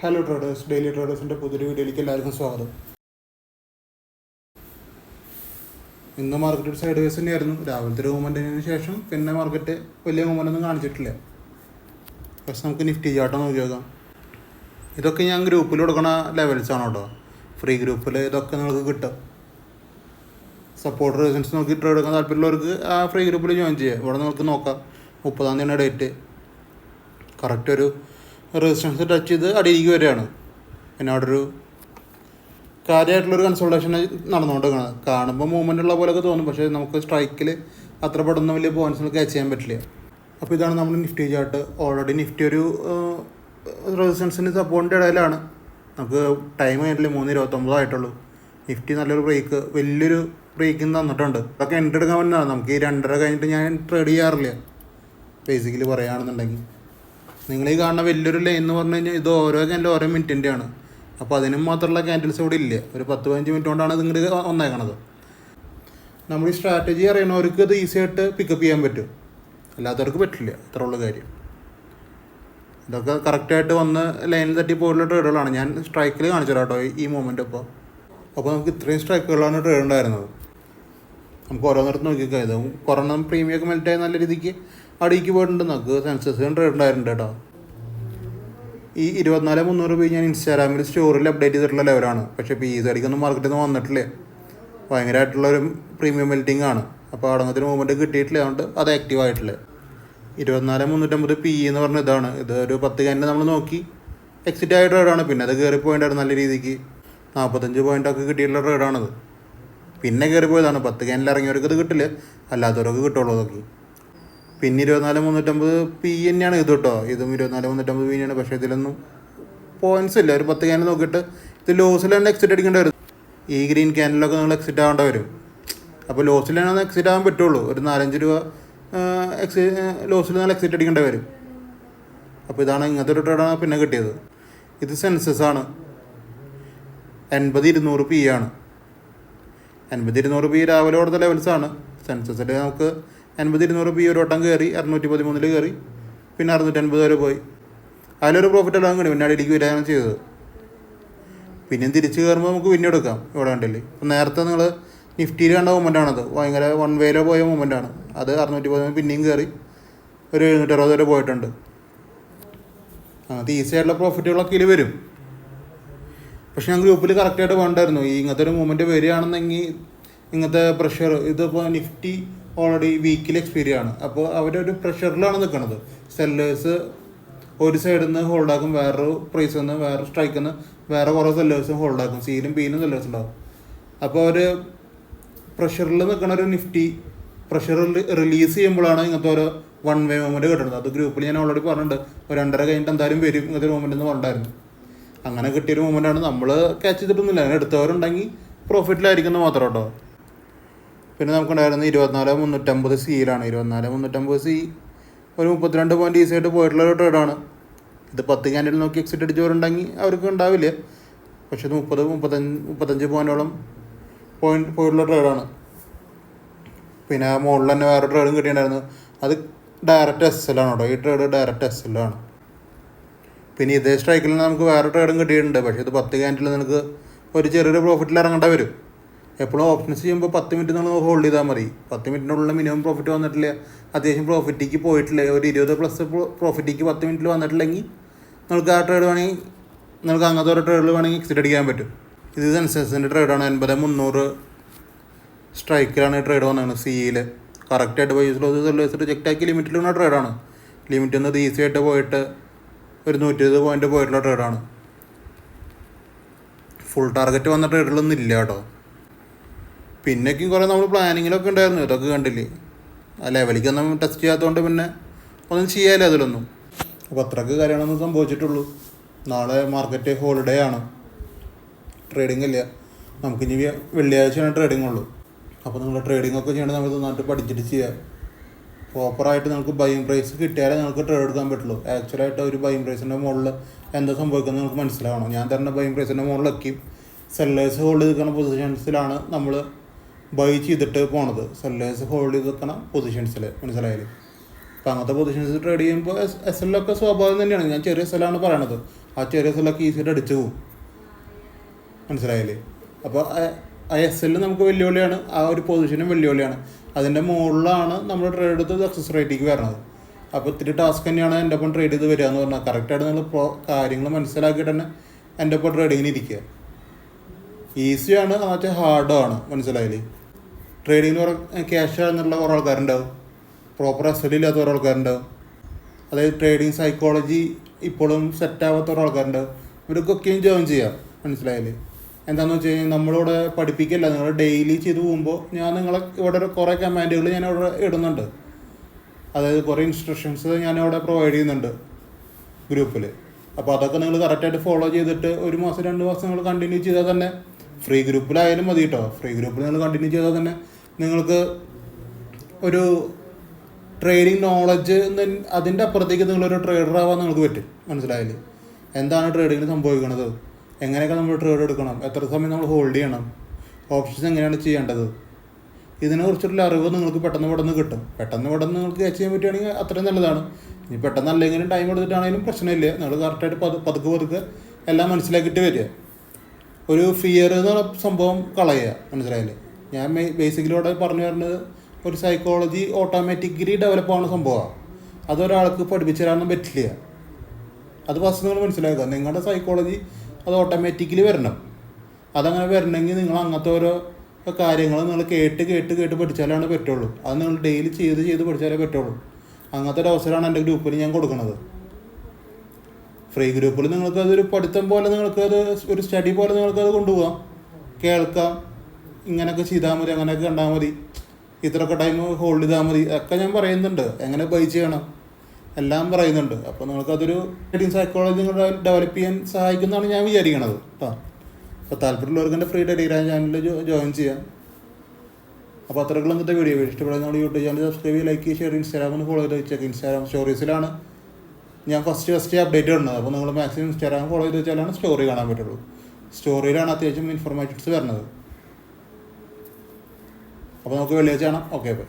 Hello traders, daily ട്രേഡേഴ്സിൻ്റെ പുതിയൊരു വീഡിയോയിലേക്ക് എല്ലാവർക്കും സ്വാഗതം. ഇന്ന് മാർക്കറ്റ് സൈഡ് വേസ് തന്നെയായിരുന്നു. രാവിലത്തെ ഒരു മൂവ്മെൻറ്റിന് ശേഷം പിന്നെ മാർക്കറ്റ് വലിയ മൂവ്മെൻ്റ് ഒന്നും കാണിച്ചിട്ടില്ല. പക്ഷെ നമുക്ക് നിഫ്റ്റി ചാർട്ട് നോക്കി നോക്കാം. ഇതൊക്കെ ഞാൻ ഗ്രൂപ്പിൽ കൊടുക്കണ ലെവൽസാണ് കേട്ടോ. ഫ്രീ ഗ്രൂപ്പിൽ ഇതൊക്കെ നിങ്ങൾക്ക് കിട്ടും. സപ്പോർട്ട് റീസൺസ് നോക്കി ട്രേഡ് എടുക്കാൻ താല്പര്യമുള്ളവർക്ക് ആ ഫ്രീ ഗ്രൂപ്പിൽ ജോയിൻ ചെയ്യുക. ഇവിടെ നിങ്ങൾക്ക് നോക്കാം 30-ാം തീയതിയാണ് ഡേറ്റ്. കറക്റ്റ് ഒരു റെസിസ്റ്റൻസ് ടച്ച് ചെയ്ത് അടിയിലേക്ക് വരികയാണ്. പിന്നെ അവിടെ ഒരു കാര്യമായിട്ടുള്ളൊരു കൺസൾട്ടേഷൻ നടന്നുകൊണ്ടിരിക്കുന്നത്. കാണുമ്പോൾ മൂവ്മെൻ്റ് ഉള്ള പോലെയൊക്കെ തോന്നും, പക്ഷേ നമുക്ക് സ്ട്രൈക്കിൽ അത്ര പെടുന്ന വലിയ പോയിൻറ്റ്സ് ക്യാച്ച് ചെയ്യാൻ പറ്റില്ല. അപ്പോൾ ഇതാണ് നമ്മുടെ നിഫ്റ്റി ചാർട്ട്. ഓൾറെഡി നിഫ്റ്റി ഒരു റെസിസ്റ്റൻസിന് സപ്പോർട്ടിൻ്റെ ഇടയിലാണ്. നമുക്ക് ടൈം ആയിട്ടില്ല, 3:29 ആയിട്ടുള്ളൂ. നിഫ്റ്റി നല്ലൊരു ബ്രേക്ക്, വലിയൊരു ബ്രേക്കിന് തന്നിട്ടുണ്ട്. അതൊക്കെ എൻട്രി എടുക്കാൻ പറ്റുന്നതാണ്. നമുക്ക് ഈ 2:30 കഴിഞ്ഞിട്ട് ഞാൻ ട്രേഡ് ചെയ്യാറില്ല ബേസിക്കലി പറയുകയാണെന്നുണ്ടെങ്കിൽ. നിങ്ങൾ ഈ കാണുന്ന വലിയൊരു ലൈൻ എന്ന് പറഞ്ഞു കഴിഞ്ഞാൽ ഇത് ഓരോ ക്യാൻഡിൽ ഓരോ മിനിറ്റിൻ്റെയാണ്. അപ്പോൾ അതിനും മാത്രമുള്ള ക്യാൻഡിൽസ് ഇവിടെ ഇല്ല. ഒരു 10-15 മിനിറ്റ് കൊണ്ടാണ് ഇത് ഇങ്ങോട്ട് വന്നേക്കണത്. നമ്മൾ ഈ സ്ട്രാറ്റജി അറിയണവർക്ക് ഇത് ഈസി ആയിട്ട് പിക്കപ്പ് ചെയ്യാൻ പറ്റും, അല്ലാത്തവർക്ക് പറ്റില്ല. അത്ര ഉള്ള കാര്യം. ഇതൊക്കെ കറക്റ്റായിട്ട് വന്ന് ലൈനിൽ തട്ടി പോയിട്ടുള്ള ട്രേഡുകളാണ്. ഞാൻ സ്ട്രൈക്കിൽ കാണിച്ചു തരാം കേട്ടോ ഈ മൂവ്മെൻറ്റ്. അപ്പോൾ നമുക്ക് ഇത്രയും സ്ട്രൈക്കുകളാണ് ട്രേഡ് ഉണ്ടായിരുന്നത്. നമുക്ക് ഓരോന്നിടത്ത് നോക്കിക്കാം. ഇത് കൊറോണ പ്രീമിയൊക്കെ മെൽറ്റായി നല്ല രീതിക്ക് അടിക്ക് പോയിട്ടുണ്ട്. നമുക്ക് സെൻസസിനും ട്രേഡ് ഉണ്ടായിട്ടുണ്ട് കേട്ടോ. ഈ 24,300 ഞാൻ ഇൻസ്റ്റാഗ്രാമിൽ സ്റ്റോറിയിൽ അപ്ഡേറ്റ് ചെയ്തിട്ടുള്ള ലെവലാണ്. പക്ഷേ PZ അടിക്കൊന്നും മാർക്കറ്റിൽ നിന്ന് വന്നിട്ടില്ല. ഭയങ്കരമായിട്ടുള്ളൊരു പ്രീമിയം മെൽറ്റിംഗ് ആണ്. അപ്പോൾ അടങ്ങത്തിന് മൂവ്മെൻറ്റ് കിട്ടിയിട്ടില്ല, അതുകൊണ്ട് അത് ആക്റ്റീവ് ആയിട്ടില്ല. 24,350 PE എന്ന് പറഞ്ഞ ഇതാണ്. ഇത് ഒരു 10 ക്യാൻഡിൽ നമ്മൾ നോക്കി എക്സിറ്റ് ആയ ട്രേഡാണ്. പിന്നെ അത് കയറി പോയിട്ടായിരുന്നു നല്ല രീതിക്ക് 45 പോയിൻ്റൊക്കെ കിട്ടിയിട്ടുള്ള ട്രേഡാണത്. പിന്നെ കയറി പോയതാണ്. 10 ക്യാൻഡിൽ ഇറങ്ങിയവർക്ക് ഇത് കിട്ടില്ല, അല്ലാത്തവർക്ക് കിട്ടുള്ളൂ അതൊക്കെ. പിന്നെ 24,350 PE തന്നെയാണ് ഇത് കേട്ടോ. ഇതും 24,350 PE ആണ്. പക്ഷേ ഇതിലൊന്നും പോയിൻറ്റ്സ് ഇല്ല. ഒരു 10 ക്യാൻഡിൽ നോക്കിയിട്ട് ഇത് ലോസിൽ തന്നെ എക്സിറ്റ് അടിക്കേണ്ടി വരും. ഈ ഗ്രീൻ ക്യാൻഡിലൊക്കെ നിങ്ങൾ എക്സിറ്റ് ആവേണ്ട വരും. അപ്പോൾ ലോസിൽ തന്നെ എക്സിറ്റ് ആകാൻ പറ്റുള്ളൂ. ഒരു 4-5 രൂപ ലോസിൽ നിങ്ങൾ എക്സിറ്റ് അടിക്കേണ്ടി വരും. അപ്പോൾ ഇതാണ് ഇങ്ങനത്തെ ഒരു ട്രേഡാണ് പിന്നെ കിട്ടിയത്. ഇത് സെൻസസ് ആണ്. 80-200 PE ആണ്. 80-200 PE രാവിലെ കൊടുത്ത ലെവൽസാണ്. സെൻസസിൽ നമുക്ക് 80-200 PE ഒരു വട്ടം കയറി 613 കയറി, പിന്നെ 650 വരെ പോയി. അതിലൊരു പ്രോഫിറ്റ് എല്ലാം കിട്ടും. പിന്നെ അടിയിലേക്ക് വരികയാണ് ചെയ്തത്. പിന്നെയും തിരിച്ച് കയറുമ്പോൾ നമുക്ക് പിന്നെ എടുക്കാം. ഇവിടെ കണ്ടില്ലേ, ഇപ്പം നേരത്തെ നിങ്ങൾ നിഫ്റ്റിയിൽ കണ്ട മൂവ്മെൻ്റാണത്. ഭയങ്കര വൺ വേയിലോ പോയ മൂവ്മെൻ്റാണ്. അത് 613 പിന്നെയും കയറി ഒരു 760 വരെ പോയിട്ടുണ്ട്. അത് ഈസി ആയിട്ടുള്ള പ്രോഫിറ്റുകളൊക്കെ ഇതിൽ വരും. പക്ഷെ ഞാൻ ഗ്രൂപ്പിൽ കറക്റ്റായിട്ട് വേണ്ടായിരുന്നു. ഈ ഇങ്ങനത്തെ ഒരു മൂവ്മെൻറ്റ് വരികയാണെന്നെങ്കിൽ ഇങ്ങനത്തെ പ്രഷർ, ഇതിപ്പോൾ നിഫ്റ്റി ഓൾറെഡി വീക്കിൽ എക്സ്പീരിയൻസ് ആണ്. അപ്പോൾ അവരൊരു പ്രഷറിലാണ് നിൽക്കുന്നത്. സെല്ലേഴ്സ് ഒരു സൈഡിൽ നിന്ന് ഹോൾഡാക്കും, വേറൊരു പ്രൈസിൽ നിന്ന് വേറെ സ്ട്രൈക്കിൽ നിന്ന് വേറെ കുറേ സെല്ലേഴ്സും ഹോൾഡാക്കും. Cയിലും Bയിലും സെല്ലേഴ്സ് ഉണ്ടാകും. അപ്പോൾ അവർ പ്രഷറിൽ നിൽക്കുന്ന ഒരു നിഫ്റ്റി പ്രഷർ റിലീസ് ചെയ്യുമ്പോഴാണ് ഇങ്ങനത്തെ ഓരോ വൺ വേ മൂവ്മെൻറ്റ് കിട്ടുന്നത്. അത് ഗ്രൂപ്പിൽ ഞാൻ ഓൾറെഡി പറഞ്ഞിട്ടുണ്ട്. ഒരു 2:30 കഴിഞ്ഞിട്ട് എന്തായാലും വരും ഇങ്ങനത്തെ ഒരു മൂവ്മെൻറ്റ് എന്ന് ഉണ്ടായിരുന്നു. അങ്ങനെ കിട്ടിയൊരു മൂവ്മെൻറ്റാണ്. നമ്മൾ ക്യാച്ച് ചെയ്തിട്ടൊന്നുമില്ല. അങ്ങനെ എടുത്തവരുണ്ടെങ്കിൽ പ്രോഫിറ്റിലായിരിക്കുന്നത് മാത്രം കേട്ടോ. പിന്നെ നമുക്കുണ്ടായിരുന്ന 24,350 Cയിലാണ്. 24,350 C ഒരു 32 പോയിൻറ്റ് ഈസി ആയിട്ട് പോയിട്ടുള്ളൊരു ട്രേഡാണ്. ഇത് 10 ക്യാൻഡിൽ നോക്കി എക്സിറ്റ് അടിച്ചവരുണ്ടെങ്കിൽ അവർക്ക് ഉണ്ടാവില്ല. പക്ഷേ ഇത് 30-35 പോയിൻറ്റോളം പോയിട്ടുള്ള ട്രേഡാണ്. പിന്നെ മുകളിൽ തന്നെ വേറെ ട്രേഡും കിട്ടിയിട്ടുണ്ടായിരുന്നു. അത് ഡയറക്റ്റ് SL ആണ് കേട്ടോ. ഈ ട്രേഡ് ഡയറക്റ്റ് SL ആണ്. പിന്നെ ഇതേ സ്ട്രൈക്കിൽ നമുക്ക് വേറെ ട്രേഡും കിട്ടിയിട്ടുണ്ട്. പക്ഷേ ഇത് 10 ക്യാൻഡിൽ നിങ്ങൾക്ക് ഒരു ചെറിയൊരു പ്രോഫിറ്റിൽ ഇറങ്ങേണ്ട വരും. എപ്പോഴും ഓപ്ഷൻസ് ചെയ്യുമ്പോൾ 10 മിനിറ്റ് നമ്മൾ ഹോൾഡ് ചെയ്താൽ മതി. 10 മിനിറ്റിനുള്ളിൽ മിനിമം പ്രോഫിറ്റ് വന്നിട്ടില്ല, അത്യാവശ്യം പ്രോഫിറ്റിക്ക് പോയിട്ടില്ല, ഒരു 20+ പ്രോഫിറ്റിക്ക് 10 മിനിറ്റിൽ വന്നിട്ടില്ലെങ്കിൽ നമുക്ക് ആ ട്രേഡ് വേണമെങ്കിൽ നമുക്ക് അങ്ങനത്തെ ഒരു ട്രേഡിൽ വേണമെങ്കിൽ എക്സിറ്റ് അടിക്കാൻ പറ്റും. ഇത് സെൻസസിൻ്റെ ട്രേഡാണ്. 80-300 സ്ട്രൈക്കിലാണ് ട്രേഡ് വന്നത്. Cയിൽ കറക്റ്റായിട്ട് സെല്ലേഴ്സ് റിജക്റ്റ് ആക്കി ലിമിറ്റിലുള്ള ട്രേഡാണ്. ലിമിറ്റിൽ നിന്ന് ഈസി ആയിട്ട് പോയിട്ട് ഒരു 120 പോയിൻറ്റ് പോയിട്ടുള്ള ട്രേഡാണ്. ഫുൾ ടാർഗറ്റ് വന്ന ട്രേഡുകളൊന്നും ഇല്ല കേട്ടോ. പിന്നേക്കും കുറേ നമ്മൾ പ്ലാനിങ്ങിലൊക്കെ ഉണ്ടായിരുന്നു. ഇതൊക്കെ കണ്ടില്ലേ, ആ ലെവലിക്കൊന്നും ടെസ്റ്റ് ചെയ്യാത്തതുകൊണ്ട് പിന്നെ ഒന്നും ചെയ്യാനില്ല അതിലൊന്നും. അപ്പോൾ അത്രയ്ക്ക് കാര്യങ്ങളൊന്നും സംഭവിച്ചിട്ടുള്ളൂ. നാളെ മാർക്കറ്റ് ഹോളിഡേ ആണ്, ട്രേഡിംഗ് ഇല്ല. നമുക്കിനി വെള്ളിയാഴ്ചയാണ് ട്രേഡിംഗ് ഉള്ളൂ. അപ്പോൾ നിങ്ങൾ ട്രേഡിംഗ് ഒക്കെ ചെയ്യേണ്ടത് നമുക്ക് നന്നായിട്ട് പഠിച്ചിട്ട് ചെയ്യുക. പ്രോപ്പറായിട്ട് നമുക്ക് ബൈയിങ് പ്രൈസ് കിട്ടിയാലേ നമുക്ക് ട്രേഡ് എടുക്കാൻ പറ്റുള്ളൂ. ആക്ച്വലായിട്ട് ഒരു ബൈയിങ് പ്രൈസിൻ്റെ മുകളിൽ എന്താ സംഭവിക്കുന്നത് നമുക്ക് മനസ്സിലാവണം. ഞാൻ തന്നെ ബൈയിങ് പ്രൈസിൻ്റെ മുകളിലൊക്കെ സെല്ലേഴ്സ് ഹോൾഡ് ചെയ്ത് നിൽക്കുന്ന പൊസിഷൻസിലാണ് നമ്മൾ ബൈ ചെയ്തിട്ട് പോണത്. സെല്ലേഴ്സ് ഹോൾഡ് ചെയ്ത് നിൽക്കുന്ന പൊസിഷൻസിൽ മനസ്സിലായാലും. അപ്പോൾ അങ്ങനത്തെ പൊസിഷൻസ് ട്രേഡ് ചെയ്യുമ്പോൾ SL ഒക്കെ സ്വാഭാവികം തന്നെയാണ്. ഞാൻ ചെറിയ SL ആണ് പറയണത്. ആ ചെറിയ സ്ഥലമൊക്കെ ഈസിയായിട്ട് അടിച്ചു പോകും. മനസ്സിലായില്ലേ? അപ്പോൾ ആ എസ് എല്ലിൽ നമുക്ക് വെല്ലുവിളിയാണ്, ആ ഒരു പൊസിഷനും വെല്ലുവിളിയാണ്. അതിൻ്റെ മുകളിലാണ് നമ്മൾ ട്രേഡ് എടുത്ത് സക്സസ് റേറ്റിലേക്ക് വരണത്. അപ്പോൾ ഇത്തിരി ടാസ്ക് തന്നെയാണ് എൻ്റെ ഒപ്പം ട്രേഡ് ചെയ്ത് വരിക എന്ന് പറഞ്ഞാൽ. കറക്റ്റായിട്ട് നിങ്ങൾ കാര്യങ്ങൾ മനസ്സിലാക്കിയിട്ട് തന്നെ എൻ്റെ ഒപ്പം ട്രേഡിങ്ങിന് ഇരിക്കുക. ഈസിയാണ് എന്ന് വെച്ചാൽ ഹാർഡാണ്. മനസ്സിലായില്ലേ? ട്രേഡിങ്ങിന് ക്യാഷ് എന്നുള്ള കുറേ ആൾക്കാരുണ്ടാവും, പ്രോപ്പർ അസറ്റ് ഇല്ലാത്ത കുറേ ആൾക്കാരുണ്ടാവും, അതായത് ട്രേഡിങ് സൈക്കോളജി ഇപ്പോഴും സെറ്റാവാത്ത കുറേ ആൾക്കാരുണ്ടാവും. ഇവർക്കൊക്കെയും ജോയിൻ ചെയ്യാം. മനസ്സിലായില്ലേ? എന്താണെന്ന് വെച്ച് കഴിഞ്ഞാൽ നമ്മളിവിടെ പഠിപ്പിക്കില്ല, നിങ്ങൾ ഡെയിലി ചെയ്ത് പോകുമ്പോൾ ഞാൻ നിങ്ങളെ ഇവിടെ കുറേ കമാൻഡുകൾ ഞാൻ ഇവിടെ ഇടുന്നുണ്ട്. അതായത് കുറേ ഇൻസ്ട്രക്ഷൻസ് ഞാനിവിടെ പ്രൊവൈഡ് ചെയ്യുന്നുണ്ട് ഗ്രൂപ്പിൽ. അപ്പോൾ അതൊക്കെ നിങ്ങൾ കറക്റ്റായിട്ട് ഫോളോ ചെയ്തിട്ട് 1 മാസം 2 മാസം നിങ്ങൾ കണ്ടിന്യൂ ചെയ്താൽ തന്നെ, ഫ്രീ ഗ്രൂപ്പിലായാലും മതി കേട്ടോ, ഫ്രീ ഗ്രൂപ്പിൽ നിങ്ങൾ കണ്ടിന്യൂ ചെയ്താൽ തന്നെ നിങ്ങൾക്ക് ഒരു ട്രേഡിങ് നോളജ്, അതിൻ്റെ അപ്പുറത്തേക്ക് നിങ്ങളൊരു ട്രേഡർ ആവാൻ നിങ്ങൾക്ക് പറ്റും. മനസ്സിലായില്ലേ? എന്താണ് ട്രേഡിങ്ങിൽ സംഭവിക്കുന്നത്, എങ്ങനെയൊക്കെ നമ്മൾ ട്രേഡ് എടുക്കണം, എത്ര സമയം നമ്മൾ ഹോൾഡ് ചെയ്യണം, ഓപ്ഷൻസ് എങ്ങനെയാണ് ചെയ്യേണ്ടത്, ഇതിനെക്കുറിച്ചുള്ള അറിവ് നിങ്ങൾക്ക് പെട്ടെന്ന് കിട്ടും. പെട്ടെന്ന് നിങ്ങൾക്ക് ക്യാച്ച് ചെയ്യാൻ പറ്റുകയാണെങ്കിൽ അത്രയും നല്ലതാണ്. ഇനി പെട്ടെന്ന് അല്ലെങ്കിലും ടൈം എടുത്തിട്ടാണെങ്കിലും പ്രശ്നമില്ല. നിങ്ങൾ കറക്റ്റായിട്ട് പതുക്കെ എല്ലാം മനസ്സിലാക്കിയിട്ട് വരിക. ഒരു ഫിയർ എന്ന് പറഞ്ഞ സംഭവം കളയുക. മനസ്സിലായില്ലേ? ഞാൻ ബേസിക്കലിയോടെ പറഞ്ഞു വരുന്നത് ഒരു സൈക്കോളജി ഓട്ടോമാറ്റിക്കലി ഡെവലപ്പ് ആവുന്ന സംഭവമാണ്. അതൊരാൾക്ക് പഠിപ്പിച്ചു തരാനൊന്നും പറ്റില്ല. അത് ഫസ്റ്റ് നിങ്ങൾ മനസ്സിലാക്കുക. നിങ്ങളുടെ സൈക്കോളജി അത് ഓട്ടോമാറ്റിക്കലി വരണം. അതങ്ങനെ വരണമെങ്കിൽ നിങ്ങൾ അങ്ങനത്തെ ഓരോ കാര്യങ്ങൾ നിങ്ങൾ കേട്ട് പഠിച്ചാലാണ് പറ്റുള്ളൂ. അത് നിങ്ങൾ ഡെയിലി ചെയ്ത് പഠിച്ചാലേ പറ്റുള്ളൂ. അങ്ങനത്തെ ഒരു അവസരമാണ് എൻ്റെ ഗ്രൂപ്പിൽ ഞാൻ കൊടുക്കുന്നത്. ഫ്രീ ഗ്രൂപ്പിൽ നിങ്ങൾക്കതൊരു പഠിത്തം പോലെ, നിങ്ങൾക്കത് ഒരു സ്റ്റഡി പോലെ നിങ്ങൾക്കത് കൊണ്ടുപോകാം, കേൾക്കാം. ഇങ്ങനെയൊക്കെ ചെയ്താൽ മതി, അങ്ങനെയൊക്കെ കണ്ടാൽ മതി, ഇത്രയൊക്കെ ടൈം ഹോൾഡ് ചെയ്താൽ മതി, ഒക്കെ ഞാൻ പറയുന്നുണ്ട്. എങ്ങനെ ബൈ ചെയ്യണം എല്ലാം പറയുന്നുണ്ട്. അപ്പോൾ നിങ്ങൾക്കതൊരു ട്രേഡിങ് സൈക്കോളജി നിങ്ങൾ ഡെവലപ്പ് ചെയ്യാൻ സഹായിക്കുന്നതാണ് ഞാൻ വിചാരിക്കണത് കേട്ടോ. അപ്പോൾ താല്പര്യമുള്ളവർക്ക് എൻ്റെ ഫ്രീ ടെലിഗ്രാം ചാനലിൽ ജോയിൻ ചെയ്യാം. അപ്പോൾ അത്രയ്ക്കുള്ള ഇന്നത്തെ വീഡിയോ ഇഷ്ടപ്പെടുന്ന നമ്മുടെ യൂട്യൂബ് ചാനൽ സബ്സ്ക്രൈബ് ചെയ്യുക, ലൈക്ക് ചെയ്യുക, ഷെയർ, ഇൻസ്റ്റാഗ്രാമിൽ ഫോളോ ചെയ്ത് വെച്ചേക്ക്. ഇൻസ്റ്റാഗ്രാം സ്റ്റോറീസിലാണ് ഞാൻ ഫസ്റ്റ് അപ്ഡേറ്റ് ഇടുന്നത്. അപ്പോൾ നിങ്ങൾ മാക്സിമം ഇൻസ്റ്റാഗ്രാം ഫോളോ ചെയ്ത് വെച്ചാലാണ് സ്റ്റോറി കാണാൻ പറ്റുള്ളൂ. സ്റ്റോറിയിലാണ് അത്യാവശ്യം ഇൻഫർമേഷൻസ് വരുന്നത്. അപ്പോൾ നമുക്ക് വെള്ളിയാഴ്ച കാണാം. Okay, by.